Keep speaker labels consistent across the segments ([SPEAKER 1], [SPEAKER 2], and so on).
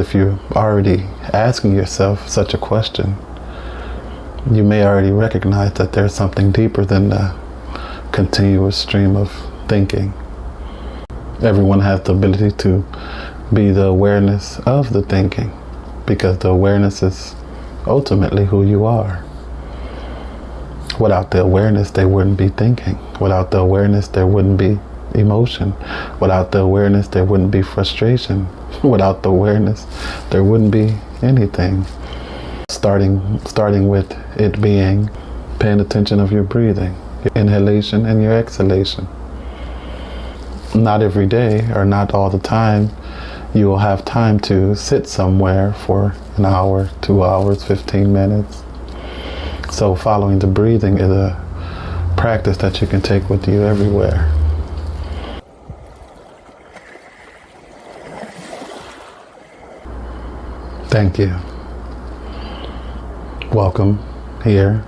[SPEAKER 1] If you're already asking yourself such a question, you may already recognize that there's something deeper than the continuous stream of thinking. Everyone has the ability to be the awareness of the thinking, because the awareness is ultimately who you are. Without the awareness, there wouldn't be thinking. Without the awareness, there wouldn't be emotion. Without the awareness, there wouldn't be frustration. Without the awareness, there wouldn't be anything. Starting with it being paying attention of your breathing, your inhalation and your exhalation. Not every day or not all the time you will have time to sit somewhere for an hour, 2 hours, 15 minutes. So following the breathing is a practice that you can take with you everywhere. Thank you. Welcome here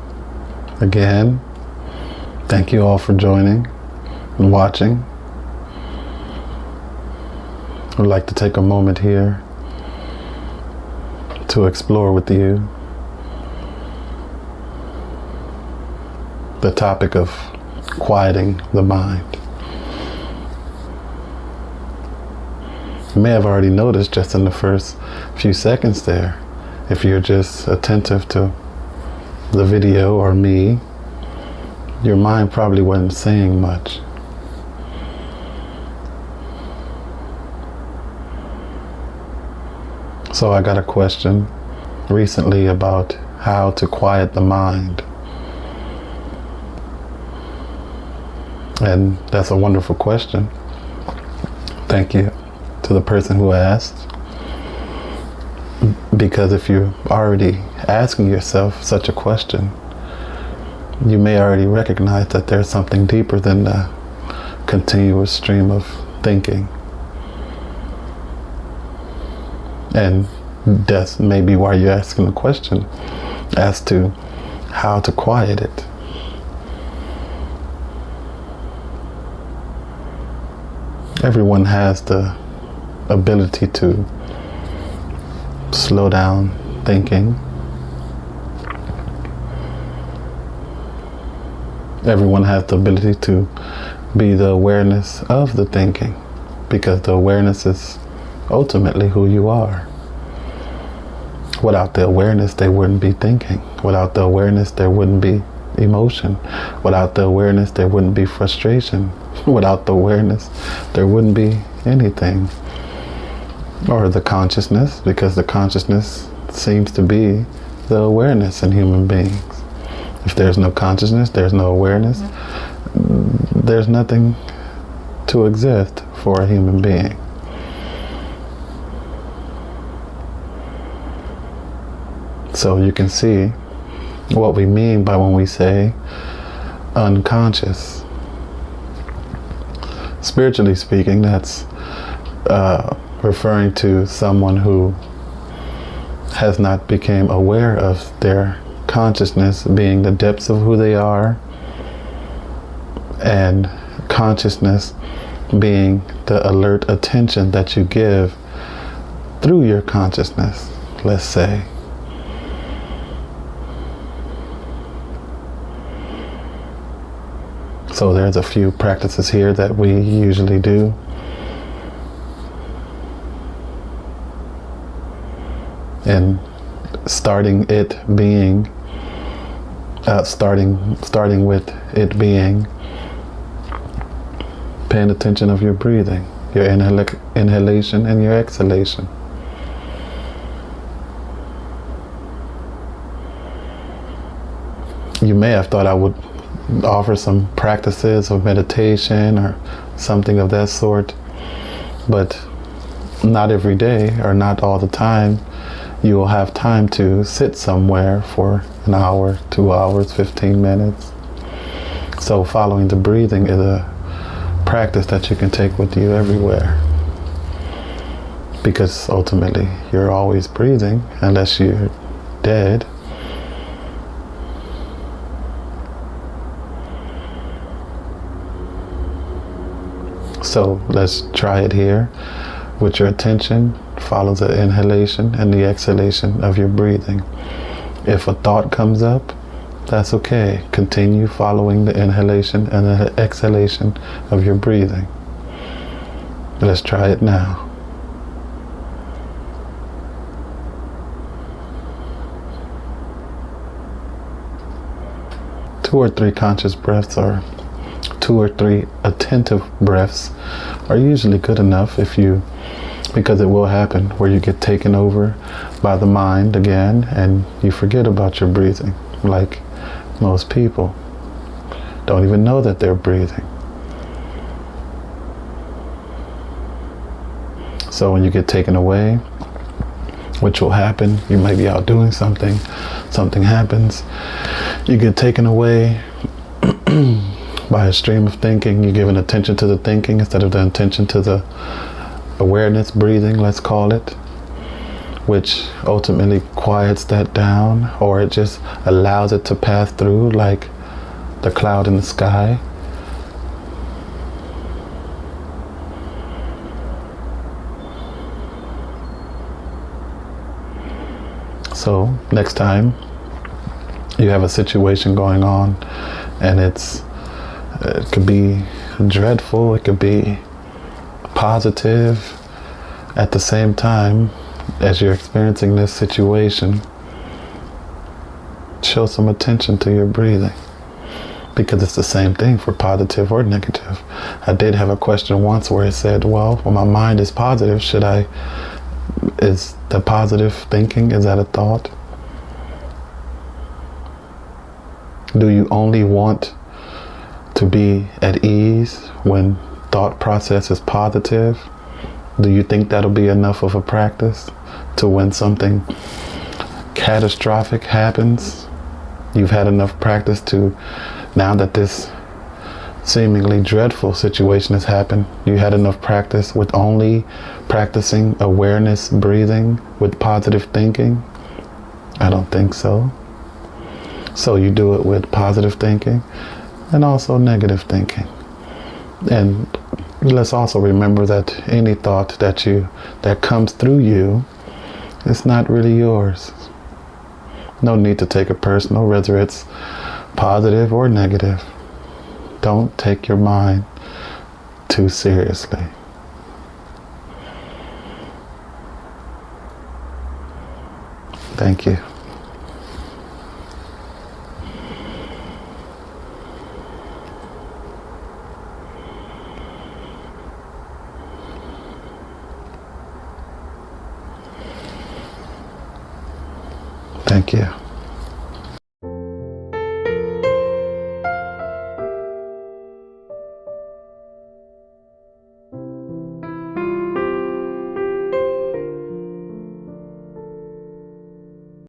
[SPEAKER 1] again. Thank you all for joining and watching. I'd like to take a moment here to explore with you the topic of quieting the mind. You may have already noticed just in the first few seconds there, if you're just attentive to the video or me, your mind probably wasn't saying much. So I got a question recently about how to quiet the mind. And that's a wonderful question. Thank you to the person who asked. Because if you're already asking yourself such a question, you may already recognize that there's something deeper than the continuous stream of thinking. And that's maybe why you're asking the question as to how to quiet it. Everyone has the ability to slow down thinking. Everyone has the ability to be the awareness of the thinking, because the awareness is ultimately who you are. Without the awareness, there wouldn't be thinking. Without the awareness, there wouldn't be emotion. Without the awareness, there wouldn't be frustration. Without the awareness, there wouldn't be anything. Or the consciousness, because the consciousness seems to be the awareness in human beings. If there's no consciousness, there's no awareness, there's nothing to exist for a human being. So you can see what we mean by when we say unconscious. Spiritually speaking, that's referring to someone who has not become aware of their consciousness being the depths of who they are, and consciousness being the alert attention that you give through your consciousness, let's say. So there's a few practices here that we usually do. And starting with it being paying attention of your breathing, your inhalation and your exhalation. You may have thought I would offer some practices of meditation or something of that sort, but not every day or not all the time you will have time to sit somewhere for an hour, 2 hours, 15 minutes. So following the breathing is a practice that you can take with you everywhere, because ultimately you're always breathing unless you're dead. So let's try it here with your attention Follow the inhalation and the exhalation of your breathing. If a thought comes up, that's okay. Continue following the inhalation and the exhalation of your breathing. Let's try it now. Two or three conscious breaths or 2 or 3 attentive breaths are usually good enough because it will happen where you get taken over by the mind again and you forget about your breathing, like most people don't even know that they're breathing. So when you get taken away, which will happen, you might be out doing something happens, you get taken away by a stream of thinking, you're giving attention to the thinking instead of the attention to the awareness breathing, let's call it, which ultimately quiets that down, or it just allows it to pass through like the cloud in the sky. So next time you have a situation going on and it could be dreadful, it could be positive, at the same time as you're experiencing this situation, show some attention to your breathing, because it's the same thing for positive or negative. I did have a question once where it said, well, when my mind is positive, is the positive thinking, is that a thought? Do you only want to be at ease when thought process is positive? Do you think that'll be enough of a practice to when something catastrophic happens, you've had enough practice to, now that this seemingly dreadful situation has happened, you had enough practice with only practicing awareness breathing with positive thinking? I don't think so. So you do it with positive thinking and also negative thinking. And let's also remember that any thought that comes through you is not really yours. No need to take it personal, whether it's positive or negative. Don't take your mind too seriously. Thank you. Thank you.